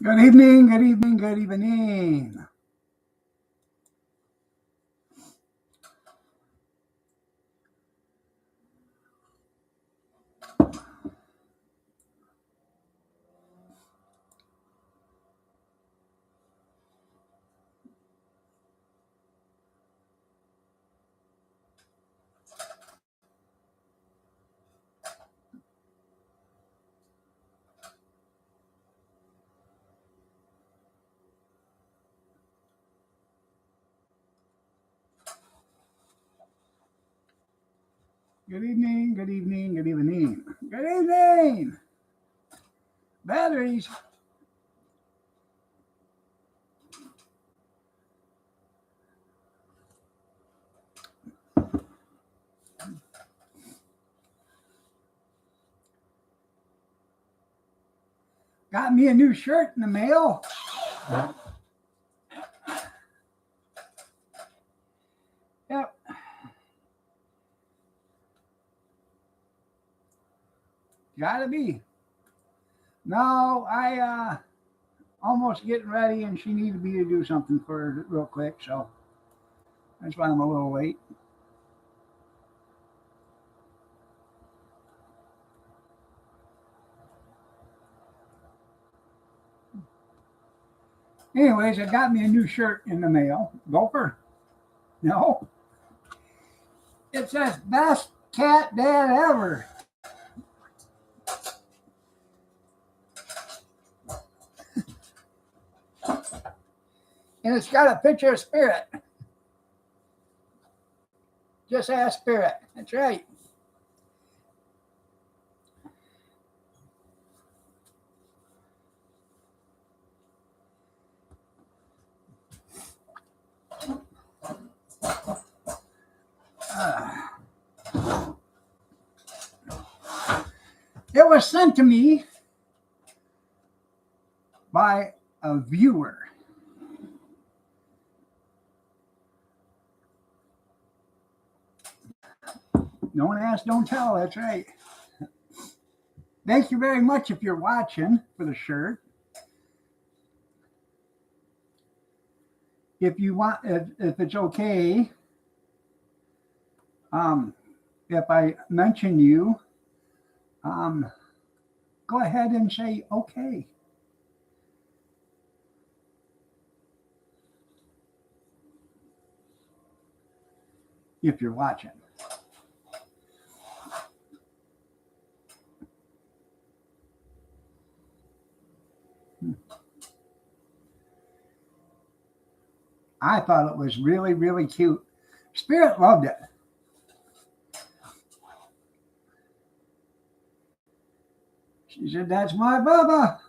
Good evening, good evening, good evening. Good evening, good evening, good evening. Good evening. Batteries. Got me a new shirt in the mail. Yep. Gotta be. No, I almost getting ready and she needed me to do something for her real quick, so that's why I'm a little late. Anyways, I got me a new shirt in the mail. Gopher? No. It says best cat dad ever. And it's got a picture of Spirit. Just ask Spirit. That's right. It was sent to me by a viewer. Don't ask, don't tell. That's right. Thank you very much if you're watching for the shirt. If you want, if it's okay, if I mention you, go ahead and say okay. If you're watching. I thought it was really, really cute. Spirit loved it. She said, "That's my Bubba."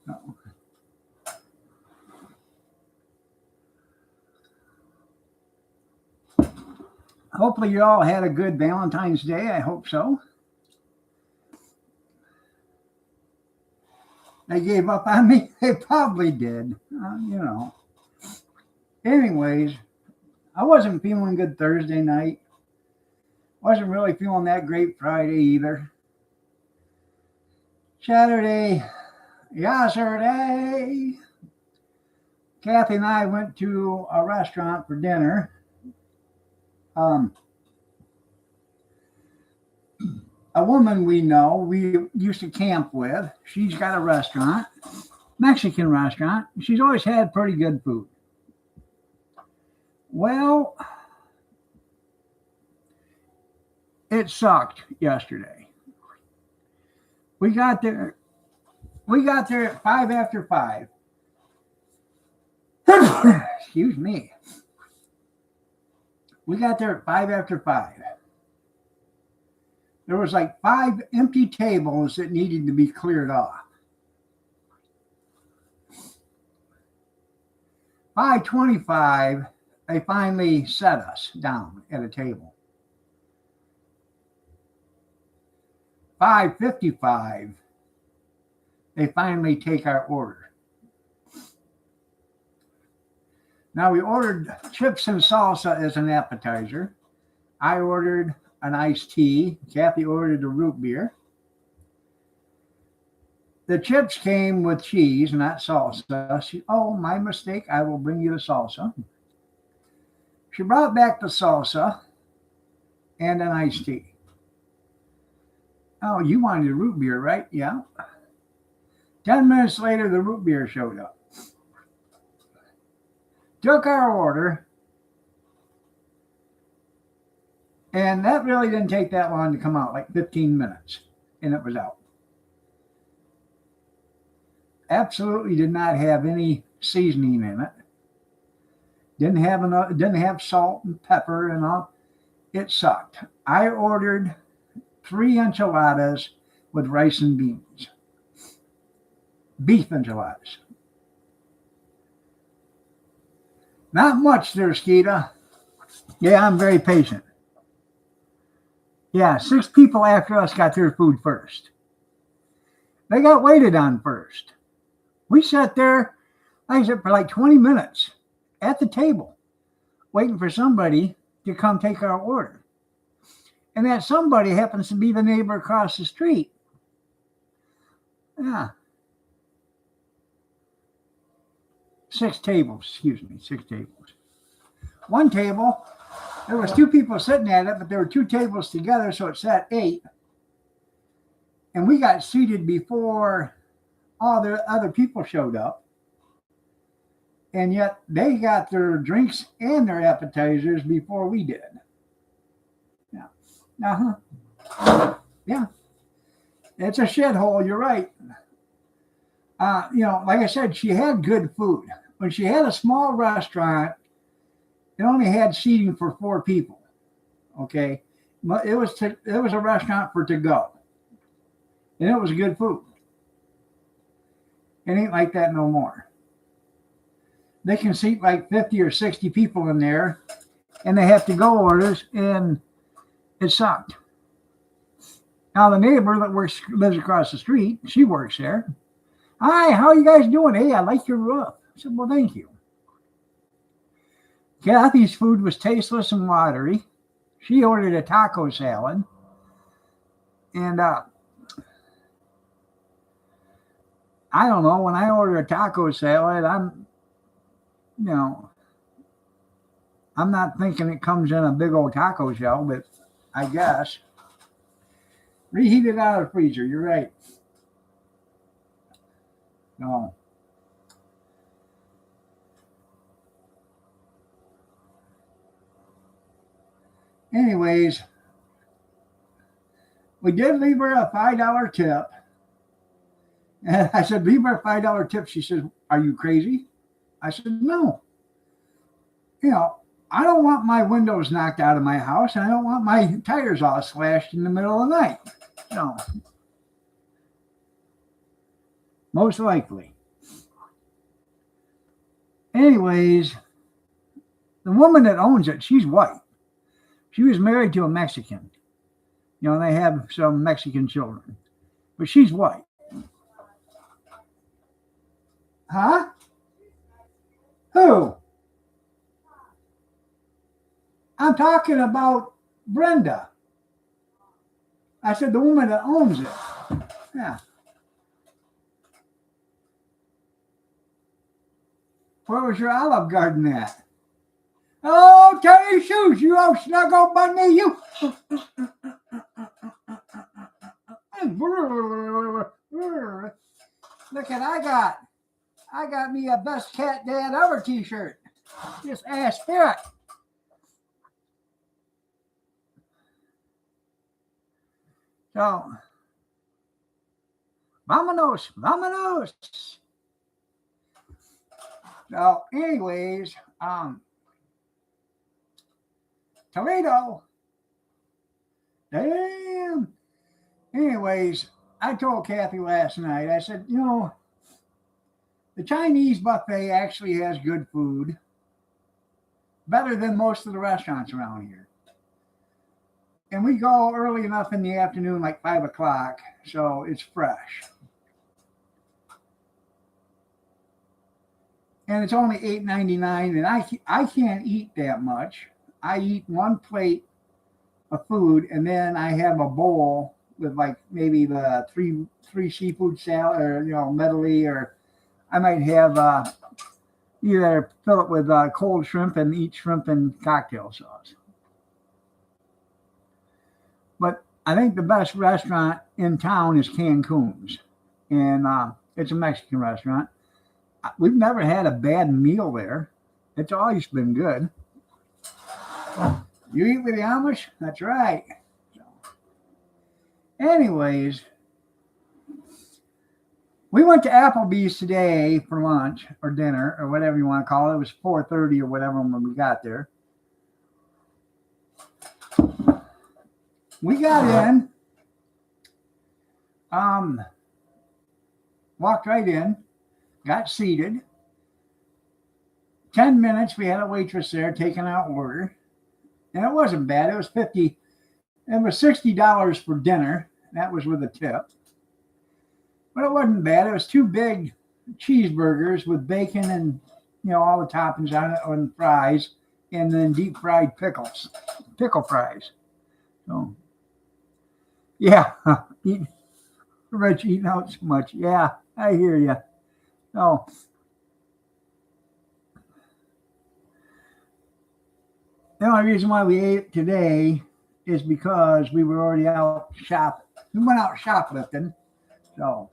Oh. Hopefully you all had a good Valentine's Day. I hope so. They gave up on me. They probably did. You know. Anyways, I wasn't feeling good Thursday night. Wasn't really feeling that great Friday either. Saturday, yesterday, Kathy and I went to a restaurant for dinner. A woman we know, we used to camp with, she's got a restaurant, Mexican restaurant. She's always had pretty good food. Well, it sucked yesterday. We got there at 5 after 5. Excuse me. We got there at 5 after 5. There was like 5 empty tables that needed to be cleared off. 5:25, they finally set us down at a table. 5:55, they finally take our order. Now we ordered chips and salsa as an appetizer. I ordered an iced tea. Kathy ordered a root beer. The chips came with cheese, not salsa. Oh, my mistake. I will bring you the salsa. She brought back the salsa and an iced tea. Oh, you wanted a root beer, right? Yeah. 10 minutes later, the root beer showed up. Took our order. And that really didn't take that long to come out, like 15 minutes. And it was out. Absolutely did not have any seasoning in it. Didn't have salt and pepper and all. It sucked. I ordered 3 enchiladas with rice and beans. Beef enchiladas. Not much there, Skeeta. Yeah, I'm very patient. Yeah, 6 people after us got their food first. They got waited on first. We sat there, like I said, for like 20 minutes at the table, waiting for somebody to come take our order. And that somebody happens to be the neighbor across the street. Yeah. 6 tables, 6 tables. One table, there was 2 people sitting at it, but there were 2 tables together, so it sat 8. And we got seated before all the other people showed up. And yet they got their drinks and their appetizers before we did. Yeah. Yeah. It's a shithole, you're right. Like I said, she had good food. When she had a small restaurant, it only had seating for 4 people. Okay. But it was a restaurant for to go. And it was good food. It ain't like that no more. They can seat like 50 or 60 people in there, and they have to go orders, and it sucked. Now the neighbor that lives across the street, she works there. Hi, how are you guys doing? Hey, I like your roof. I said, well, thank you. Kathy's food was tasteless and watery. She ordered a taco salad. And I don't know, when I order a taco salad, I'm not thinking it comes in a big old taco shell, but I guess. Reheat it out of the freezer, you're right. No. Anyways, we did leave her a $5 tip. And I said, leave her a $5 tip. She says, are you crazy? I said, no. I don't want my windows knocked out of my house, and I don't want my tires all slashed in the middle of the night. No. Most likely. Anyways, the woman that owns it, she's white. She was married to a Mexican. They have some Mexican children. But she's white. Huh? Who? I'm talking about Brenda. I said the woman that owns it. Yeah. Where was your Olive Garden at? Oh, tell your shoes, you old snuggle bunny, you. Look at I got me a best cat dad ever t-shirt. Just ass spirit. So, vámonos. So, anyways, Toledo. Damn. Anyways, I told Kathy last night, I said, the Chinese buffet actually has good food. Better than most of the restaurants around here. And we go early enough in the afternoon, like 5 o'clock, so it's fresh. And it's only $8.99, and I can't eat that much. I eat 1 plate of food, and then I have a bowl with like maybe the three seafood salad, or medley, or I might have either fill it with cold shrimp and eat shrimp and cocktail sauce. But I think the best restaurant in town is Cancun's, and it's a Mexican restaurant. We've never had a bad meal there. It's always been good. You eat with the Amish? That's right. So, anyways, we went to Applebee's today for lunch or dinner or whatever you want to call it. It was 4:30 or whatever when we got there. We got in, walked right in, got seated. 10 minutes, we had a waitress there taking out order. And it wasn't bad. It was $60 for dinner. That was with a tip. But it wasn't bad. It was 2 big cheeseburgers with bacon and all the toppings on it, and fries, and then deep fried pickle fries. So yeah, Rich eating out so much. Yeah, I hear you. So the only reason why we ate today is because we were already out shopping. We went out shoplifting, so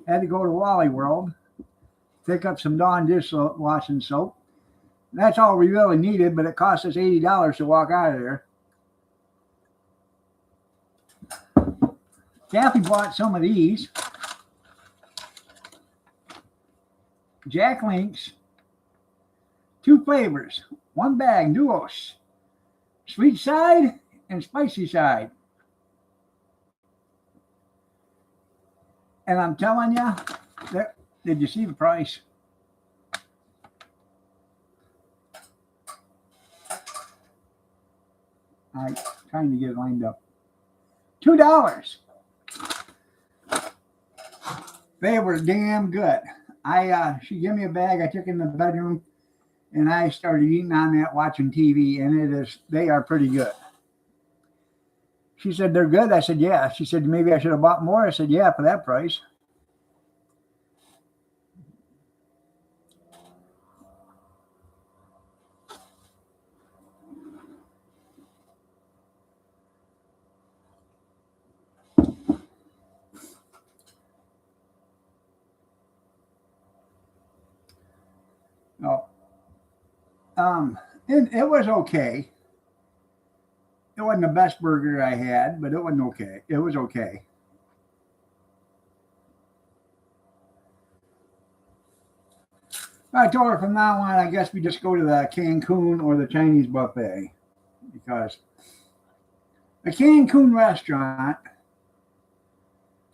had to go to Wally World, pick up some Dawn dishwashing soap. That's all we really needed, but it cost us $80 to walk out of there. Kathy bought some of these. Jack Links, 2 flavors, 1 bag, duos, sweet side and spicy side. And I'm telling you, did you see the price? I'm trying to get it lined up. $2. They were damn good. She gave me a bag. I took it in the bedroom, and I started eating on that, watching TV, and they are pretty good. She said, they're good. I said, yeah. She said, maybe I should have bought more. I said, yeah, for that price. Oh, it was okay. It wasn't the best burger I had, but it wasn't okay. It was okay. I told her from now on, I guess we just go to the Cancun or the Chinese buffet, because the Cancun restaurant,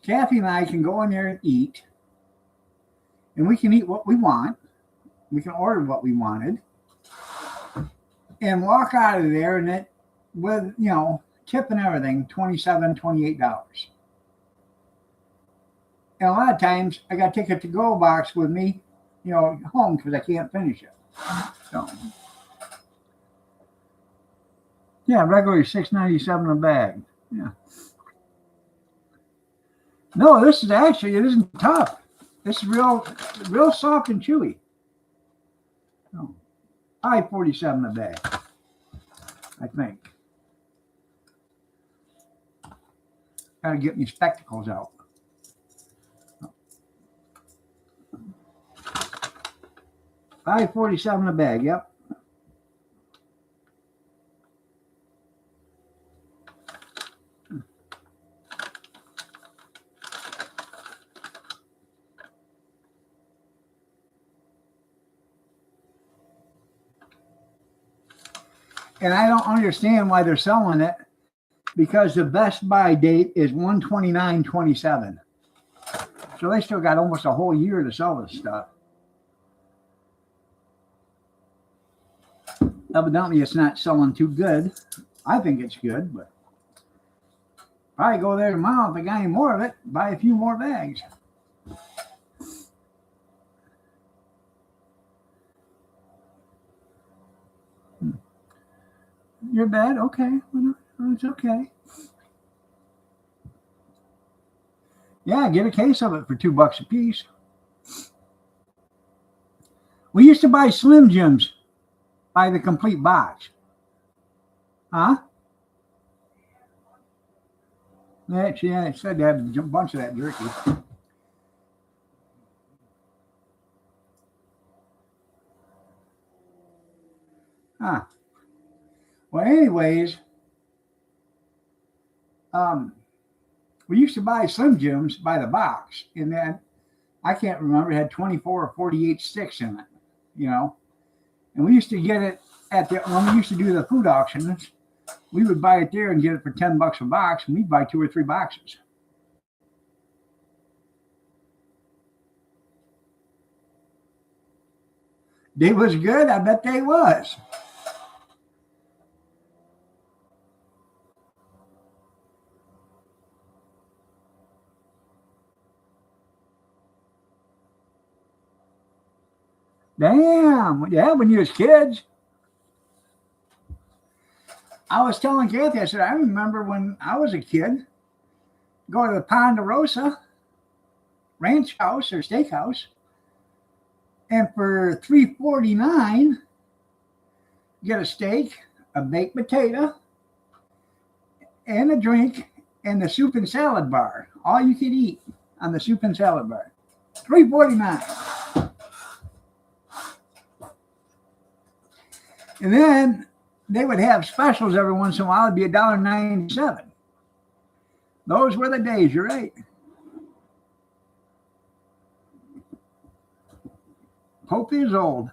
Kathy and I can go in there and eat, and we can eat what we want. We can order what we wanted and walk out of there, and it with tip and everything, $27, $28. And a lot of times I got to take a to-go box with me, home, because I can't finish it. So yeah, regularly $6.97 a bag. Yeah. No, it isn't tough. This is real soft and chewy. No. $5.47 a bag, I think. Gotta get my spectacles out. $5.47 a bag, yep. And I don't understand why they're selling it, because the best buy date is 1/29/27. So they still got almost a whole year to sell this stuff. Evidently, it's not selling too good. I think it's good, but probably go there tomorrow if I got any more of it, buy a few more bags. You're bad? Okay. Well, it's okay. Yeah, get a case of it for $2 a piece. We used to buy Slim Jims by the complete box. Huh? Yeah, it said they had a bunch of that jerky. Huh. Well, anyways, um, we used to buy Slim Jims by the box, and then I can't remember, it had 24 or 48 sticks in it, you know. And we used to get it when we used to do the food auctions, we would buy it there and get it for $10 a box, and we'd buy 2 or 3 boxes. They was good. I bet they was. Damn. Yeah, when you was kids. I was telling Kathy, I said, I remember when I was a kid, go to the Ponderosa Ranch House or Steakhouse, and for $3.49, get a steak, a baked potato, and a drink, and the soup and salad bar. All you could eat on the soup and salad bar. $3.49. And then they would have specials every once in a while. It'd be $1.97. Those were the days, you're right. Hope is old.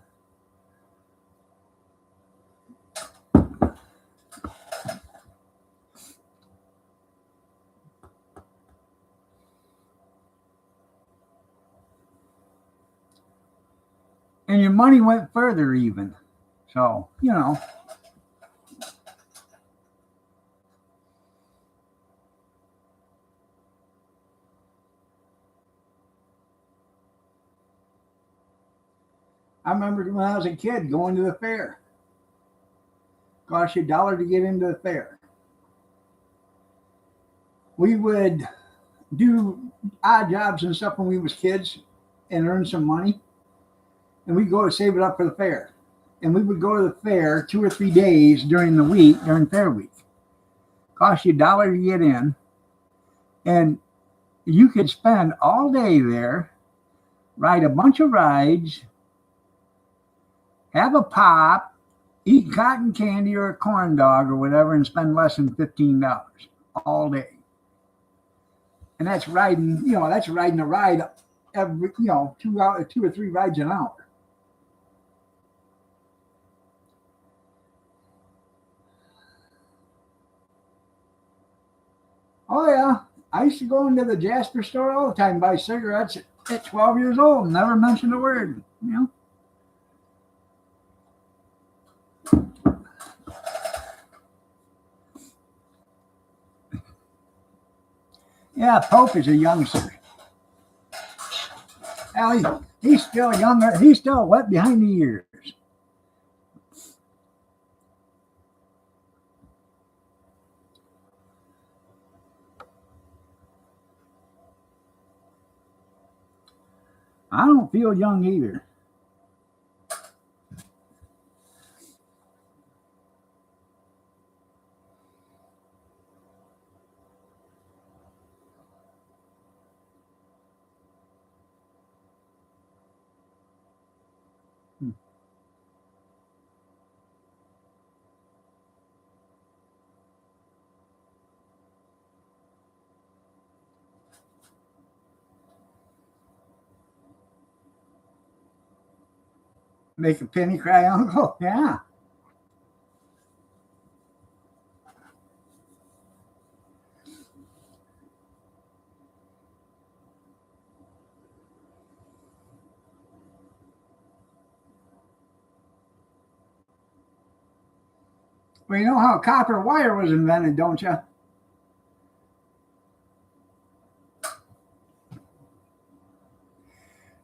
And your money went further even. So, you know. I remember when I was a kid going to the fair. Cost you $1 to get into the fair. We would do odd jobs and stuff when we was kids and earn some money. And we'd go to save it up for the fair. And we would go to the fair 2 or 3 days during the week, during fair week. Cost you $1 to get in. And you could spend all day there, ride a bunch of rides, have a pop, eat cotton candy or a corn dog or whatever, and spend less than $15 all day. And that's riding, that's riding a ride every, 2 or 3 rides an hour. Oh yeah, I used to go into the Jasper store all the time, buy cigarettes at 12 years old, never mentioned a word, Yeah, Pope is a youngster. Well, he's still younger. He's still wet behind the ears. I don't feel young either. Make a penny cry, uncle. Yeah. Well, you know how copper wire was invented, don't you?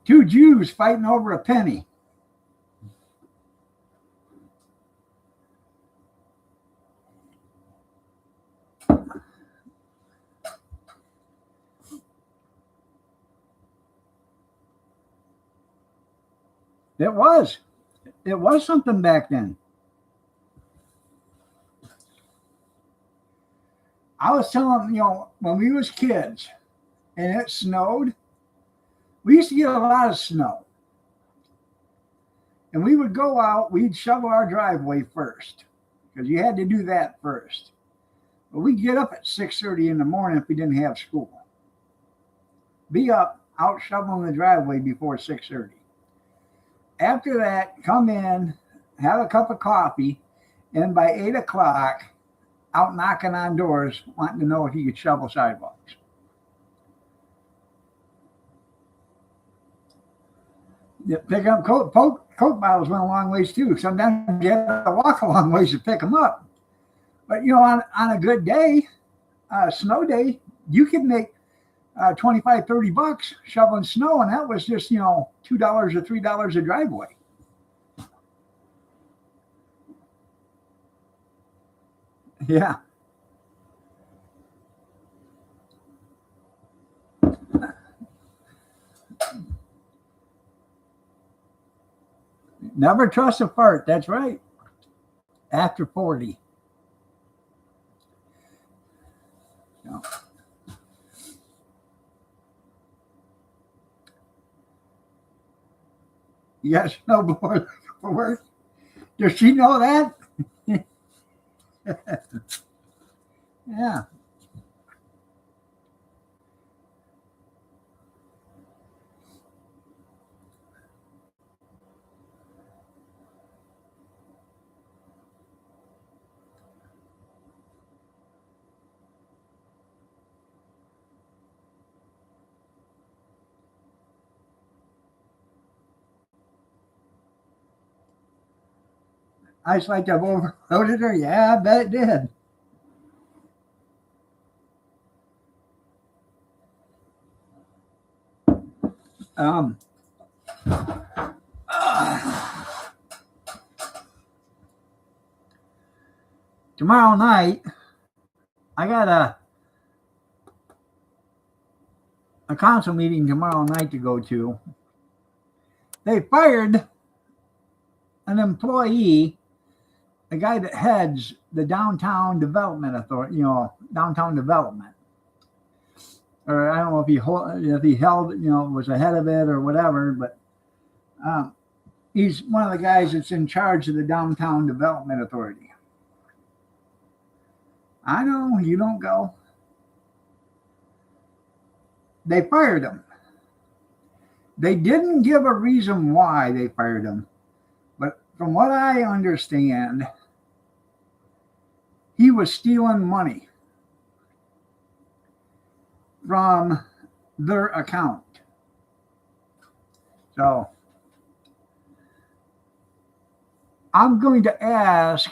Two Jews fighting over a penny. It was. It was something back then. I was telling them, when we was kids and it snowed, we used to get a lot of snow. And we would go out, we'd shovel our driveway first because you had to do that first. But we'd get up at 6:30 in the morning if we didn't have school. Be up, out shoveling the driveway before 6:30. After that, come in, have a cup of coffee, and by 8 o'clock, out knocking on doors, wanting to know if you could shovel sidewalks. Pick up Coke bottles went a long ways too. Sometimes you had to walk a long ways to pick them up. But on a good day, snow day, you could make $25-$30 shoveling snow, and that was just $2 or $3 a driveway. Yeah. Never trust a fart. That's right. After 40. No. Yes, no more for work. Does she know that? Yeah. I was like, I've overloaded her. Yeah, I bet it did. Tomorrow night, I got a council meeting tomorrow night to go to. They fired an employee, the guy that heads the downtown development authority, downtown development. Or I don't know if he held, was the head of it or whatever, but he's one of the guys that's in charge of the downtown development authority. I know, you don't go. They fired him. They didn't give a reason why they fired him, but from what I understand, he was stealing money from their account. So I'm going to ask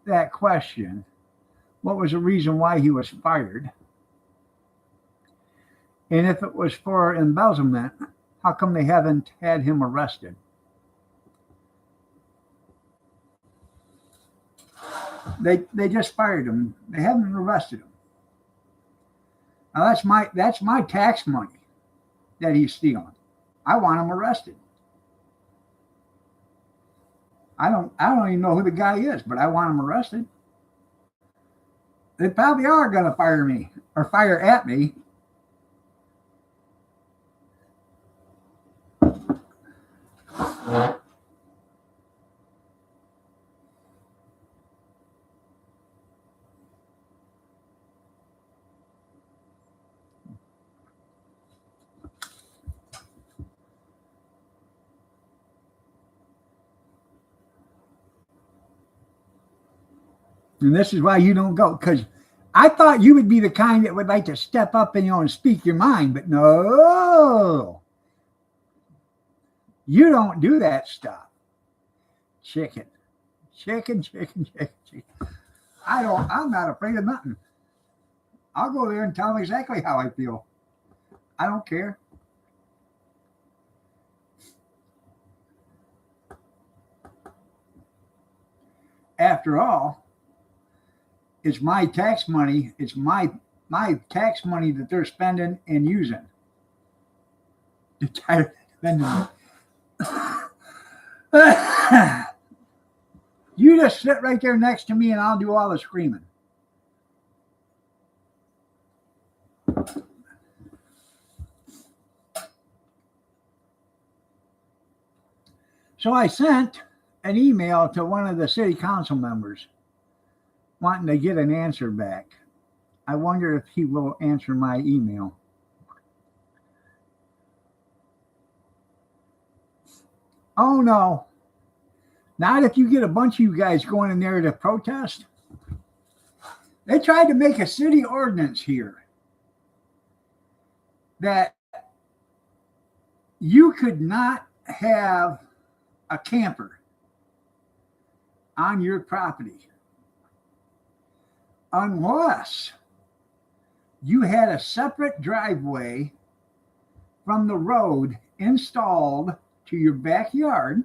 that question. What was the reason why he was fired? And if it was for embezzlement, how come they haven't had him arrested? They just fired him. They haven't arrested him. Now that's my tax money that he's stealing. I want him arrested. I don't even know who the guy is, but I want him arrested. They probably are going to fire me or fire at me. And this is why you don't go, because I thought you would be the kind that would like to step up and and speak your mind, but no, you don't do that stuff. Chicken. I'm not afraid of nothing. I'll go there and tell them exactly how I feel. I don't care. After all, it's my tax money. It's my tax money that they're spending and using. They're tired of spending it. You just sit right there next to me and I'll do all the screaming. So I sent an email to one of the city council members wanting to get an answer back. I wonder if he will answer my email. Oh no, not if you get a bunch of you guys going in there to protest. They tried to make a city ordinance here that you could not have a camper on your property unless you had a separate driveway from the road installed to your backyard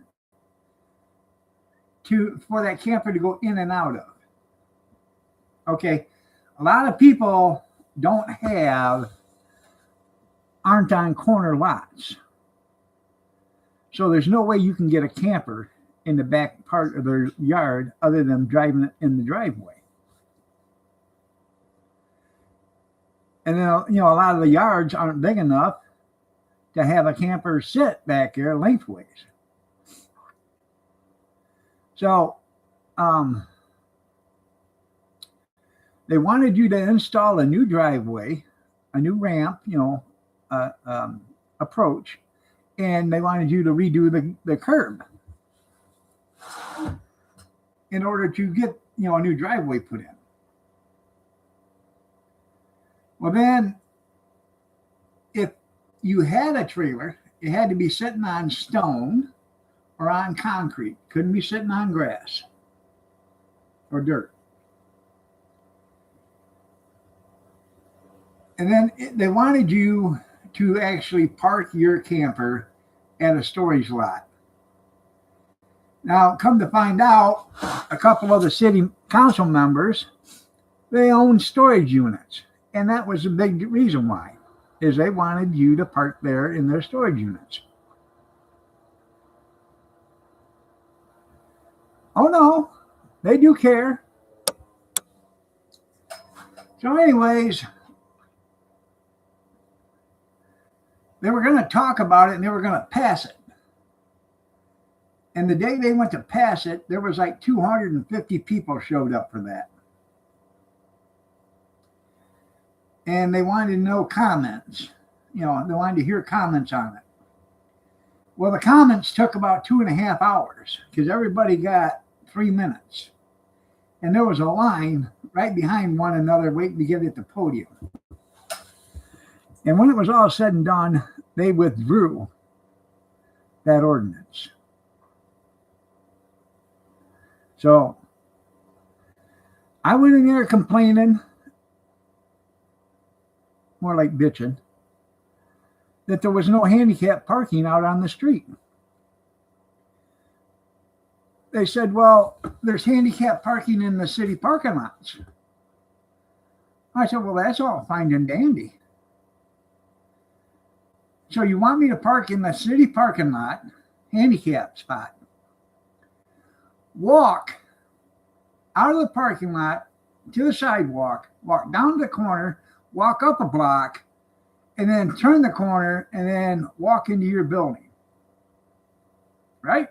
for that camper to go in and out of. Okay, a lot of people aren't on corner lots. So there's no way you can get a camper in the back part of their yard other than driving it in the driveway. And then, a lot of the yards aren't big enough to have a camper sit back there lengthways. So they wanted you to install a new driveway, a new ramp, approach, and they wanted you to redo the curb in order to get, a new driveway put in. Well, then, if you had a trailer, it had to be sitting on stone or on concrete. Couldn't be sitting on grass or dirt. And then they wanted you to actually park your camper at a storage lot. Now, come to find out, a couple of the city council members, they own storage units. And that was a big reason why, is they wanted you to park there in their storage units. Oh no, they do care. So anyways, they were going to talk about it and they were going to pass it. And the day they went to pass it, there was like 250 people showed up for that. And they wanted to know comments. They wanted to hear comments on it. Well, the comments took about 2.5 hours because everybody got 3 minutes. And there was a line right behind one another waiting to get at the podium. And when it was all said and done, they withdrew that ordinance. So I went in there complaining, more like bitching, that there was no handicap parking out on the street. They said, well, there's handicap parking in the city parking lots. I said, well, that's all fine and dandy. So you want me to park in the city parking lot, handicap spot, walk out of the parking lot to the sidewalk, walk down the corner, walk up a block, and then turn the corner and then walk into your building. Right?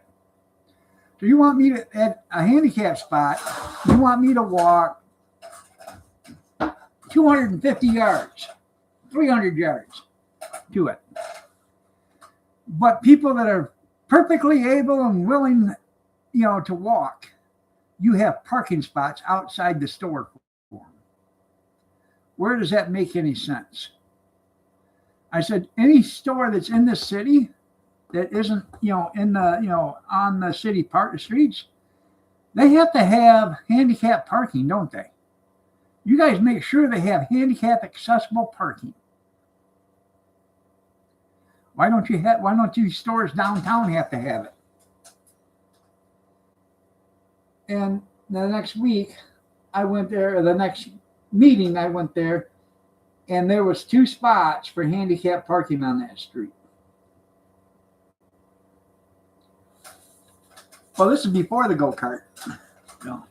So you want me to, at a handicap spot, you want me to walk 250 yards, 300 yards to it. But people that are perfectly able and willing, to walk, you have parking spots outside the store for them. Where does that make any sense? I said, any store that's in the city that isn't, in the, on the city park streets, they have to have handicap parking, don't they? You guys make sure they have handicap accessible parking. Why don't you stores downtown have to have it? And the next week I went there, or the next meeting I went there, and there was 2 spots for handicap parking on that street. Well, this is before the go-kart. No.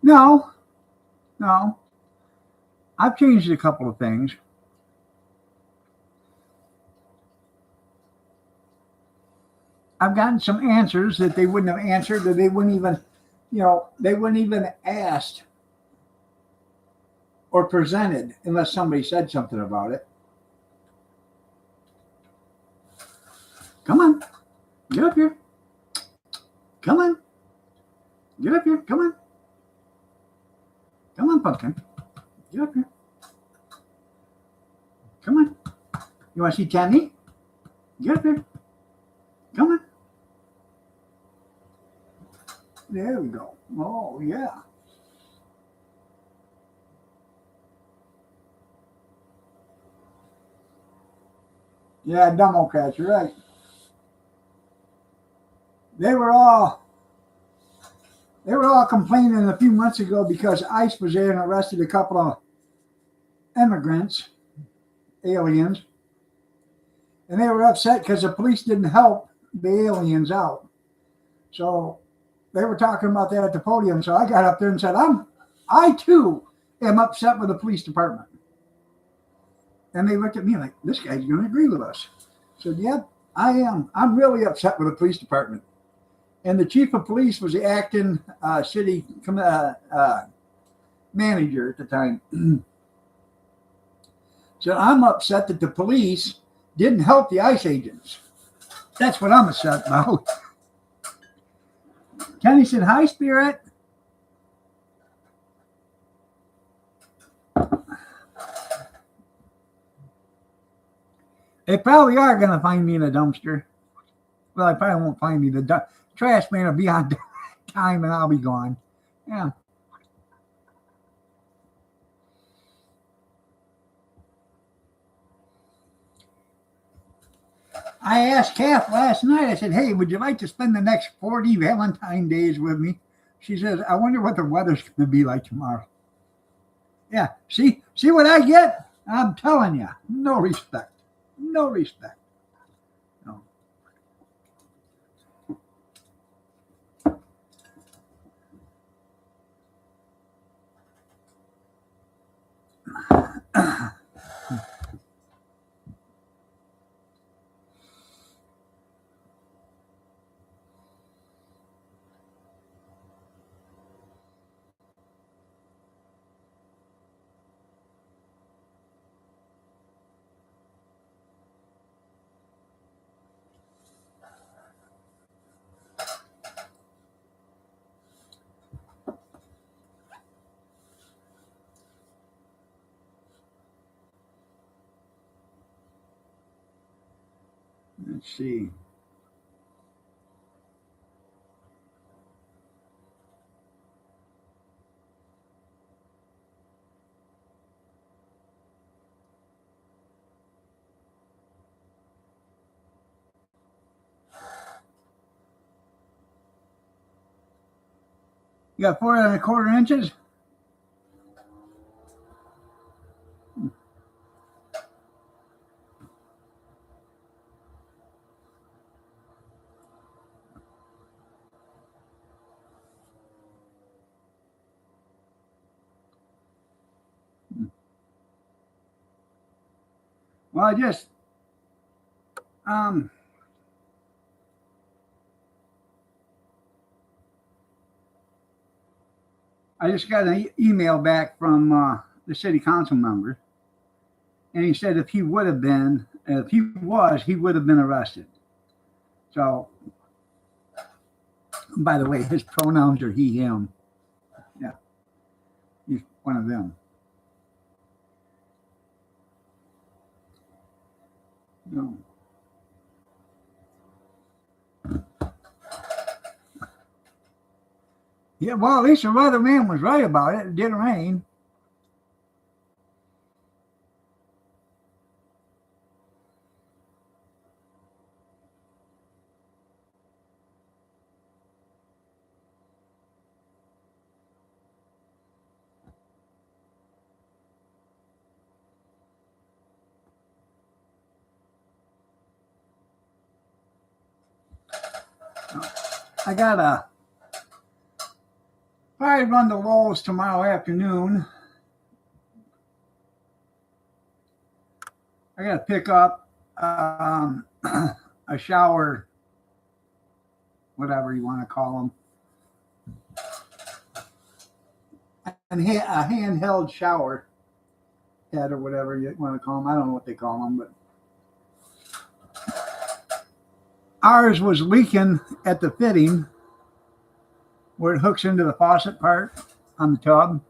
No, no. I've changed a couple of things. I've gotten some answers that they wouldn't have answered, that they wouldn't even, they wouldn't even asked or presented unless somebody said something about it. Come on, get up here. Come on, get up here. Come on. Come on, pumpkin. Get up here. Come on. You want to see Candy? Get up here. Come on. There we go. Oh, yeah. Yeah, Democrats, you're right. They were all complaining a few months ago because ICE was there and arrested a couple of immigrants, aliens, and they were upset because the police didn't help the aliens out. So they were talking about that at the podium. So I got up there and said, I too am upset with the police department. And they looked at me like, this guy's going to agree with us. I said, yeah, I am. I'm really upset with the police department. And the chief of police was the acting city manager at the time. So I'm upset that the police didn't help the ICE agents. That's what I'm upset about. Kenny said, hi, Spirit. They probably are going to find me in a dumpster. Well, I probably won't find me. The trash man will be on time and I'll be gone. Yeah. I asked Kath last night, I said, hey, would you like to spend the next 40 Valentine days with me? She says, I wonder what the weather's going to be like tomorrow. Yeah, see what I get? I'm telling you, no respect. No respect. No. Let's see. You got 4¼ inches? Well, I just got an email back from the city council member, and he said if he would have been arrested. So, by the way, his pronouns are he, him. Yeah, he's one of them. No. Yeah, well, at least the weatherman was right about it. It didn't rain. I gotta probably run to Lowe's tomorrow afternoon. I gotta pick up a shower, whatever you want to call them, a handheld shower head or whatever you want to call them. I don't know what they call them, but ours was leaking at the fitting where it hooks into the faucet part on the tub.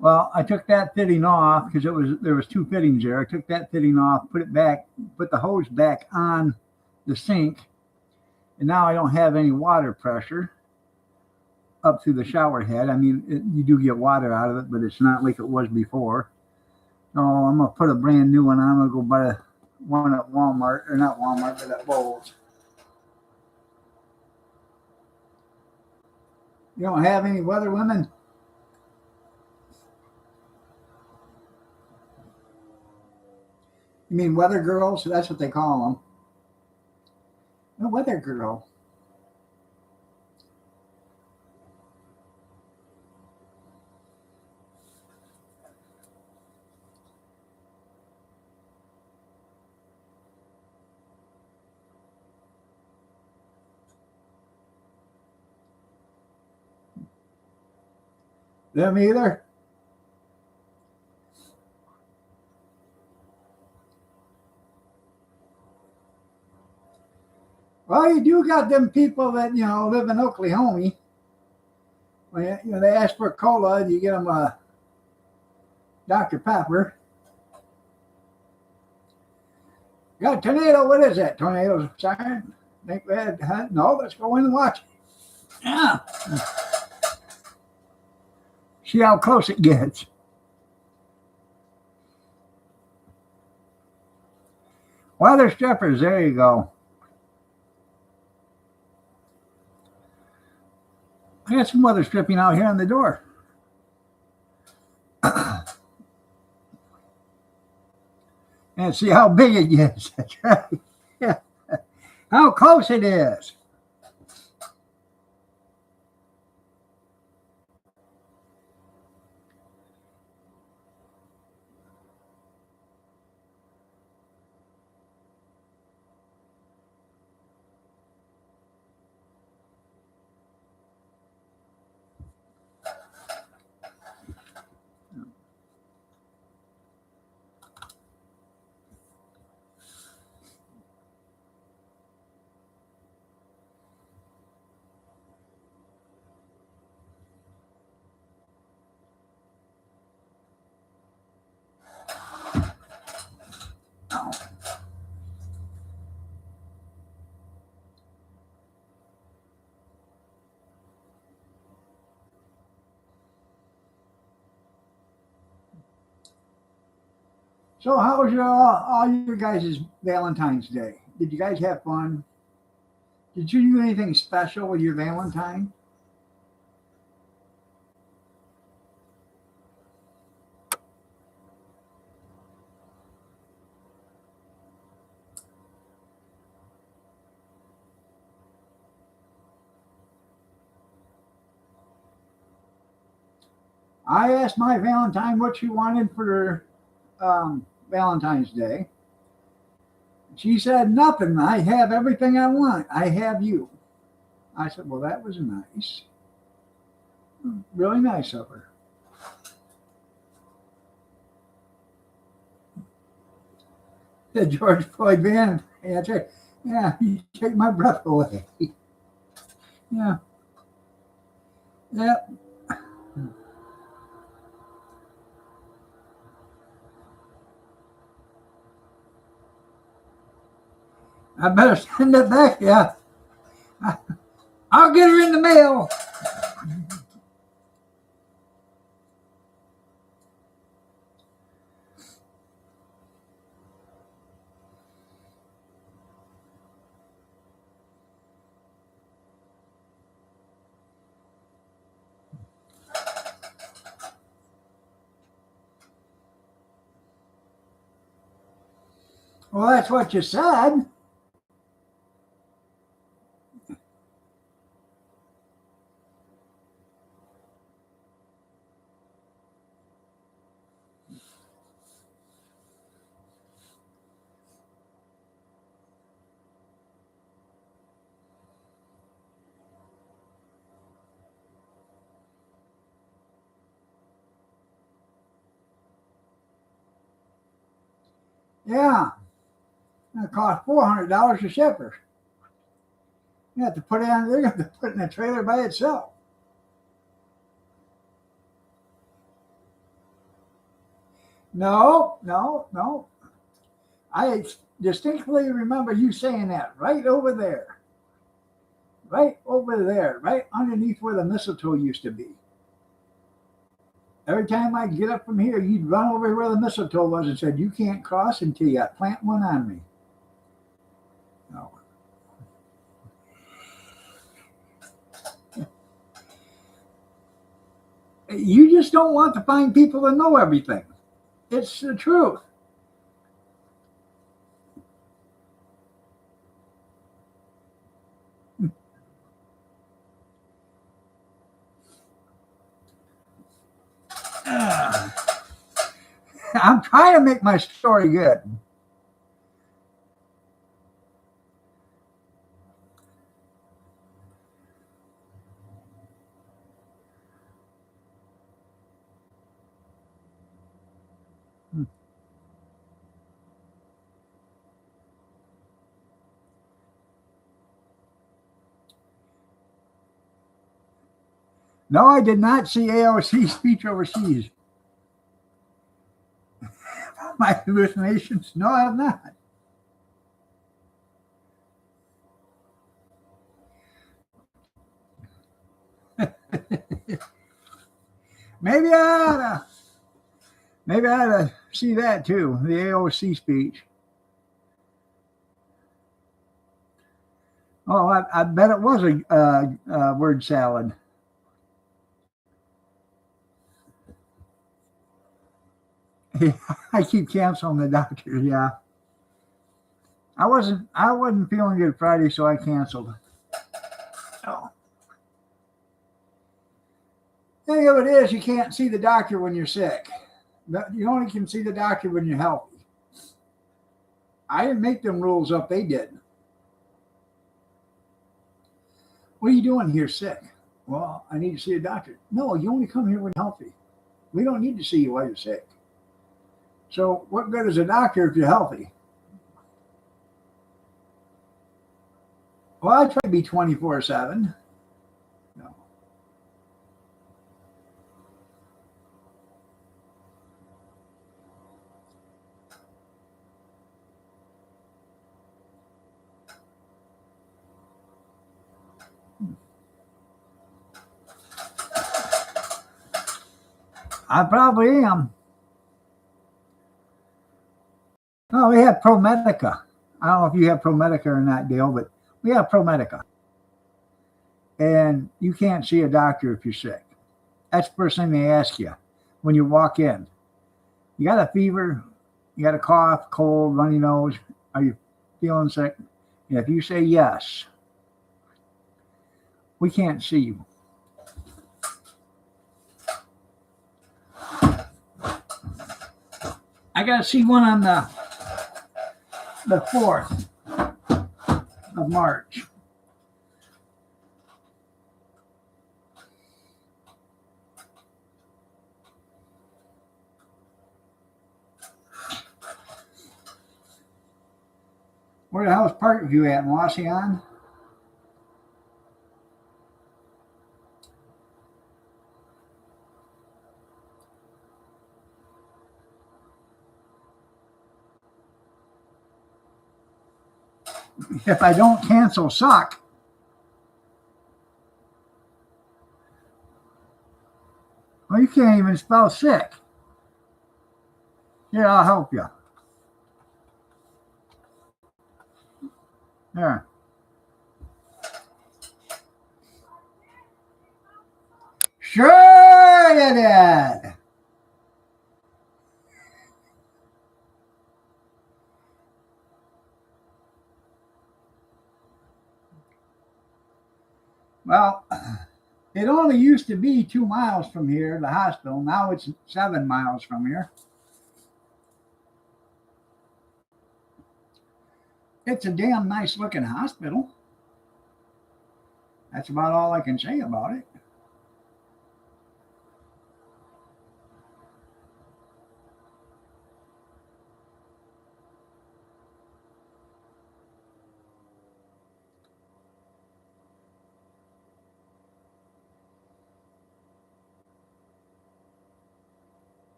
Well, I took that fitting off because there was two fittings there. I took that fitting off, put it back, put the hose back on the sink, and now I don't have any water pressure up through the shower head. I mean, you do get water out of it, but it's not like it was before. So I'm gonna put a brand new one on. I'm gonna go buy one at Walmart, or not Walmart, but at Lowe's. You don't have any weather women? You mean weather girls? That's what they call them. The weather girl. Them either? Well, you do got them people that, live in Oklahoma. When they ask for a cola, you get them a Dr. Pepper. Got a tornado. What is that? Tornado siren? Think we had, no, let's go in and watch it. Yeah. See how close it gets. Weather strippers, there you go. I got some weather stripping out here on the door. And see how big it gets. That's right. Yeah. How close it is. So how was all your guys' Valentine's Day? Did you guys have fun? Did you do anything special with your Valentine? I asked my Valentine what she wanted for Valentine's Day. She said, nothing. I have everything I want. I have you. I said, well, that was nice. Really nice of her. The George Floyd band. Yeah, that's right. Yeah, you take my breath away. Yeah. Yep. I better send it back. Yeah. I'll get her in the mail. Well, that's what you said. Yeah, it cost $400 to ship her. You have to put it on. They're going to put it in a trailer by itself. No, no, no. I distinctly remember you saying that right over there. Right over there. Right underneath where the mistletoe used to be. Every time I'd get up from here, you'd run over where the mistletoe was and said, "You can't cross until you plant one on me." No. You just don't want to find people that know everything. It's the truth. I'm trying to make my story good. No, I did not see AOC speech overseas. My hallucinations? No, I have not. Maybe I ought to. Maybe I ought to see that too. The AOC speech. Oh, I bet it was a word salad. I keep canceling the doctor. Yeah, I wasn't feeling good Friday, so I canceled. Oh. Thing of it is, you can't see the doctor when you're sick. You only can see the doctor when you're healthy. I didn't make them rules up. They did. What are you doing here sick? Well, I need to see a doctor. No, you only come here when you're healthy. We don't need to see you while you're sick. So what good is a doctor if you're healthy? Well, I try to be 24/7. No. I probably am. No, we have ProMedica. I don't know if you have ProMedica or not, Dale, but we have ProMedica. And you can't see a doctor if you're sick. That's the first thing they ask you when you walk in. You got a fever, you got a cough, cold, runny nose. Are you feeling sick? And if you say yes, we can't see you. I got to see one on the 4th of March. Where the hell's Parkview at in Wasion? If I don't cancel, suck. Well, you can't even spell sick. Here, I'll help you. There. Sure you did. Well, it only used to be 2 miles from here, the hospital. Now it's 7 miles from here. It's a damn nice looking hospital. That's about all I can say about it.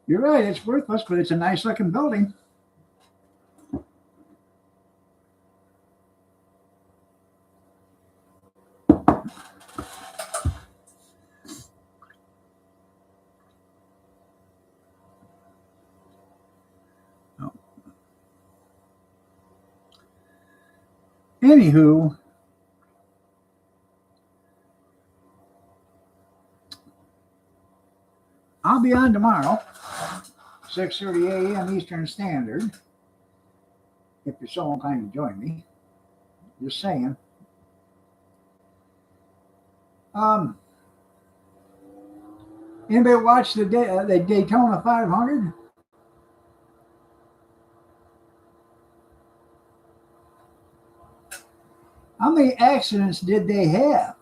You're right, it's worthless, but it's a nice looking building. Oh. Anywho, I'll be on tomorrow, 6:30 a.m. Eastern Standard. If you're so inclined to join me, just saying. Anybody watch the Daytona 500? How many accidents did they have?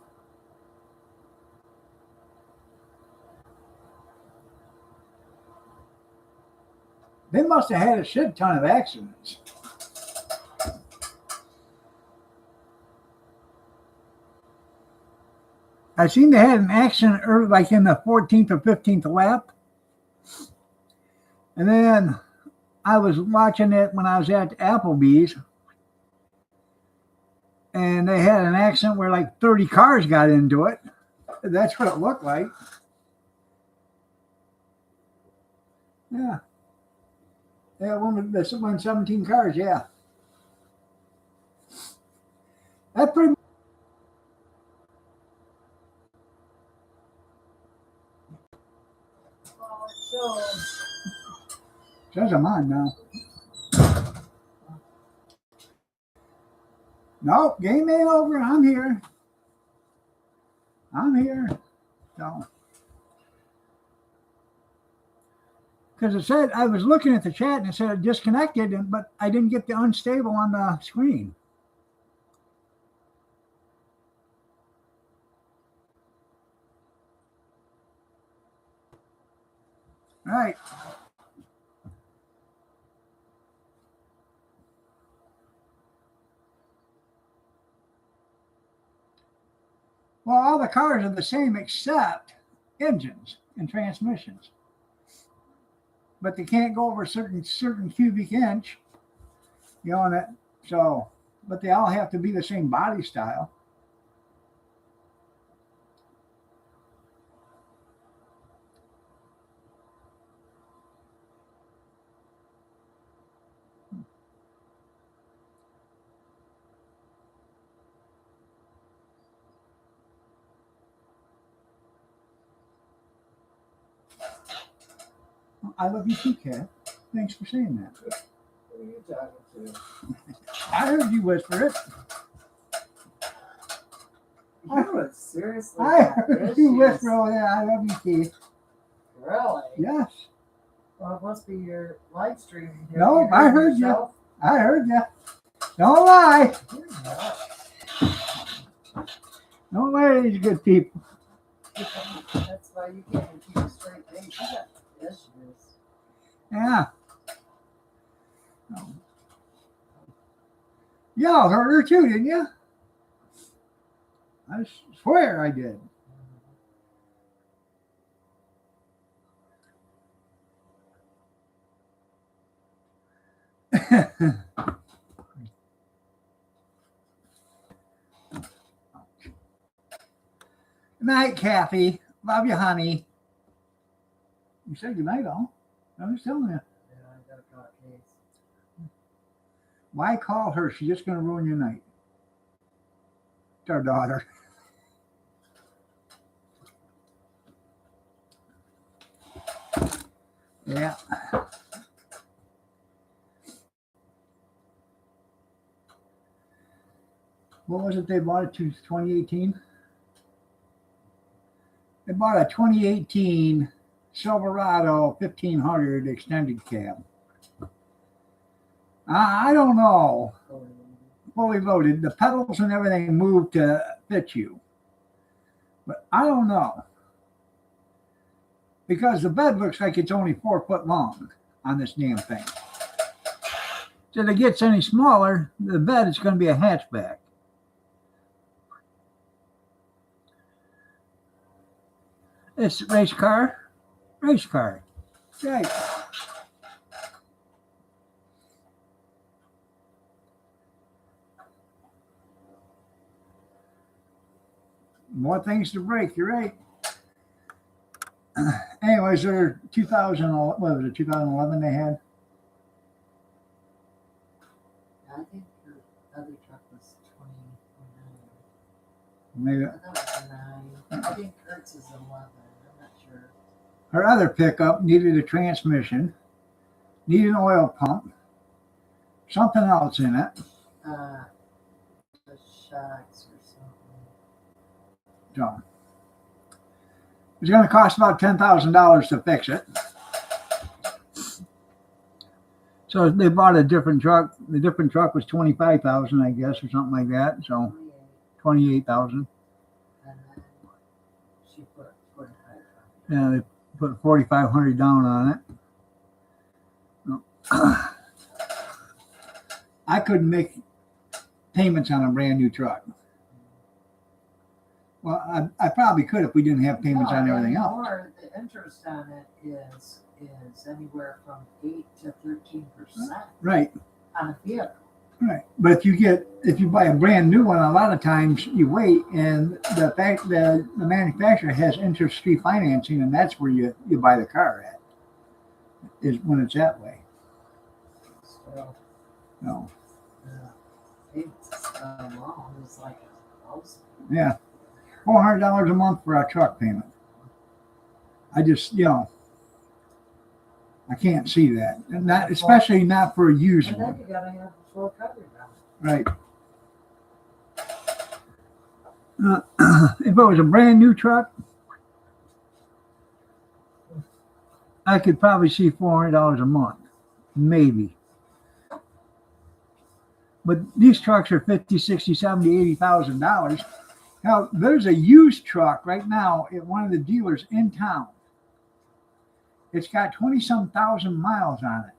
They must have had a shit ton of accidents. I seen they had an accident early, like in the 14th or 15th lap. And then I was watching it when I was at Applebee's. And they had an accident where like 30 cars got into it. That's what it looked like. Yeah. Yeah, one 17 cars, yeah. That pretty much. Says I'm on now. Nope, game ain't over. I'm here. So, because it said I was looking at the chat and it said disconnected, but I didn't get the unstable on the screen. All right. Well, all the cars are the same except engines and transmissions. But they can't go over a certain cubic inch, on it. So, but they all have to be the same body style. I love you too, Kat. Thanks for saying that. What are you talking to? I heard you whisper it. You would seriously. I heard you whisper, oh yeah, I love you, Keith. Really? Yes. Well, it must be your live stream. No, I heard you. I heard you. Don't lie. Don't lie to these good people. That's why you can't keep a straight face. You got issues. Yeah. Y'all heard her too, didn't you? I swear I did. Good night, Kathy. Love you, honey. You said good night, all. I'm just telling you. Yeah, I got a caught case. Why call her? She's just going to ruin your night. It's our daughter. Yeah. What was it they bought it to? 2018? They bought a 2018 Silverado 1500 extended cab. I don't know. Fully loaded. The pedals and everything moved to fit you. But I don't know. Because the bed looks like it's only 4 foot long on this damn thing. So if it gets any smaller, the bed is going to be a hatchback. It's race car. Okay. More things to break, you're right. Anyways, they're 2000, what was it, 2011 they had? I think her other truck was 2009. Maybe I thought it was 9. I think Kurt's is 11. I'm not sure. her other pickup needed a transmission, needed an oil pump, something else in it. The shocks or something. So it's going to cost about $10,000 to fix it. So they bought a different truck. The different truck was $25,000, I guess, or something like that. So 28,000. And then she put 45. Yeah, they put 4,500 down on it. I couldn't make payments on a brand new truck. Well, I probably could if we didn't have payments on everything else. Or the interest on it is anywhere from 8 to 13% Right, on a vehicle. right. But if you buy a brand new one, a lot of times you wait, and the manufacturer has interest-free financing, and that's where you buy the car at. Is when it's that way. So, No. it's long. It's like $1,000. Yeah. $400 a month for a truck payment. I just, I can't see that. And not, especially not for a used And then one. you gotta have full coverage on it. Right. If it was a brand new truck, I could probably see $400 a month, maybe. But these trucks are $50, $60, $70, $80,000. Now, there's a used truck right now at one of the dealers in town. It's got 20-some thousand miles on it.